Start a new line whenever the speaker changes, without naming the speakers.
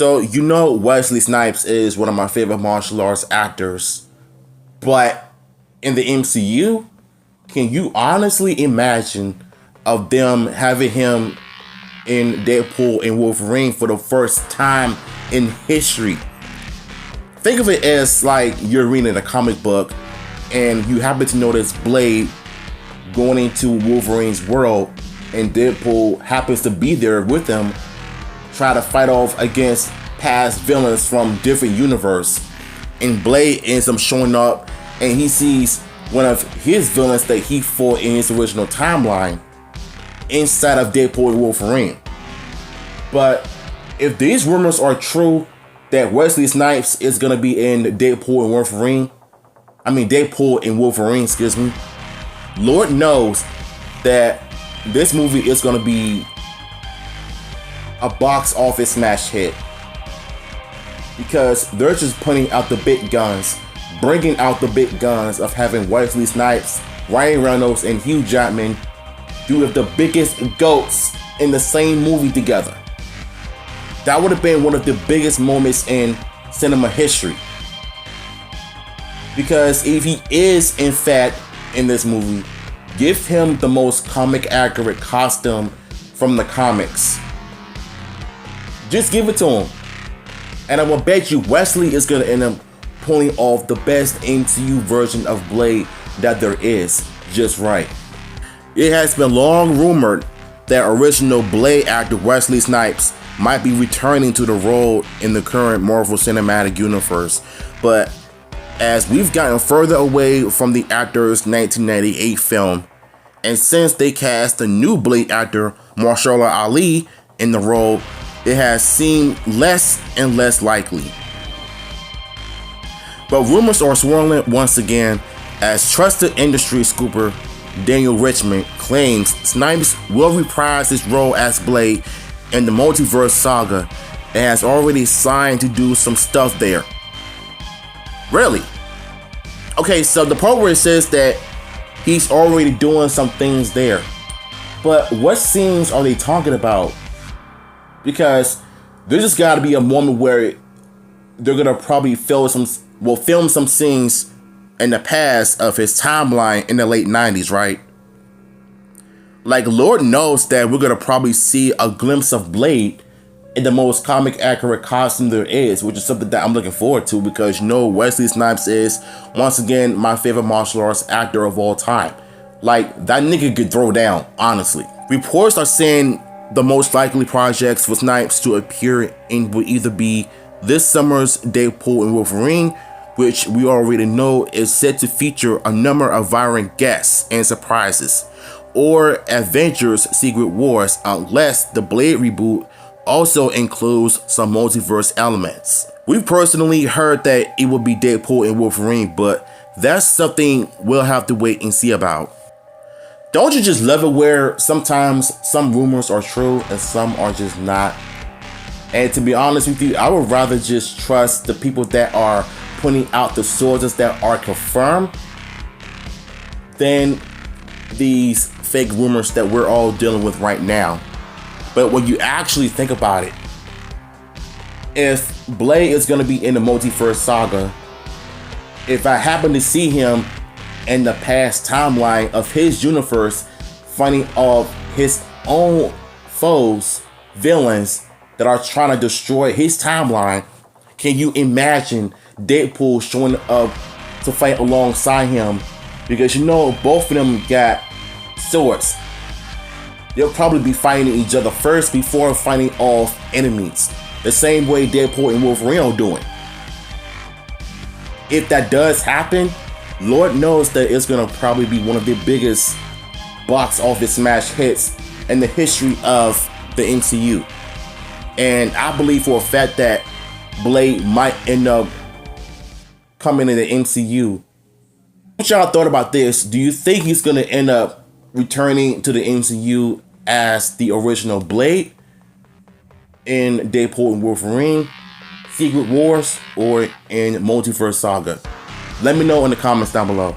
So, you know, Wesley Snipes is one of my favorite martial arts actors. But in the MCU, can you honestly imagine of them having him in Deadpool and Wolverine for the first time in history? Think of it as like you're reading a comic book and you happen to notice Blade going into Wolverine's world and Deadpool happens to be there with him, try to fight off against past villains from different universe. And Blade ends up showing up and he sees one of his villains that he fought in his original timeline inside of Deadpool and Wolverine. But if these rumors are true that Wesley Snipes is gonna be in Deadpool and Wolverine, excuse me, Lord knows that this movie is gonna be a box office smash hit, because they're just putting out the big guns, bringing out the big guns of having Wesley Snipes, Ryan Reynolds, and Hugh Jackman two of the biggest GOATs in the same movie together. That would have been one of the biggest moments in cinema history. Because if he is in fact in this movie, give him the most comic accurate costume from the comics. Just give it to him. And I will bet you Wesley is gonna end up pulling off the best MCU version of Blade that there is, just right. It has been long rumored that original Blade actor Wesley Snipes might be returning to the role in the current Marvel Cinematic Universe, but as we've gotten further away from the actor's 1998 film, and since they cast the new Blade actor Mahershala Ali in the role, it has seemed less and less likely. But rumors are swirling once again as trusted industry scooper Daniel Richmond claims Snipes will reprise his role as Blade in the Multiverse Saga and has already signed to do some stuff there. Really? Okay, so the part where it says that he's already doing some things there, but what scenes are they talking about? Because there's just got to be a moment where they're gonna probably film some scenes in the past of his timeline in the late 90s, right? Like, Lord knows that we're gonna probably see a glimpse of Blade in the most comic accurate costume there is, which is something that I'm looking forward to, because you know Wesley Snipes is once again my favorite martial arts actor of all time. Like, that nigga could throw down, honestly. Reports are saying the most likely projects for Snipes to appear in will either be this summer's Deadpool and Wolverine, which we already know is set to feature a number of violent guests and surprises, or Avengers Secret Wars, unless the Blade reboot also includes some multiverse elements. We've personally heard that it will be Deadpool and Wolverine, but that's something we'll have to wait and see about. Don't you just love it where sometimes some rumors are true and some are just not? And to be honest with you, I would rather just trust the people that are putting out the sources that are confirmed than these fake rumors that we're all dealing with right now. But when you actually think about it, if Blade is going to be in the Multiverse Saga, if I happen to see him in the past timeline of his universe fighting off his own foes, villains that are trying to destroy his timeline, can you imagine Deadpool showing up to fight alongside him? Because you know both of them got swords. They'll probably be fighting each other first before fighting off enemies, the same way Deadpool and Wolverine are doing. If that does happen, Lord knows that it's gonna probably be one of the biggest box office smash hits in the history of the MCU. And I believe for a fact that Blade might end up coming in the MCU. What y'all thought about this? Do you think he's gonna end up returning to the MCU as the original Blade in Deadpool and Wolverine, Secret Wars, or in Multiverse Saga? Let me know in the comments down below.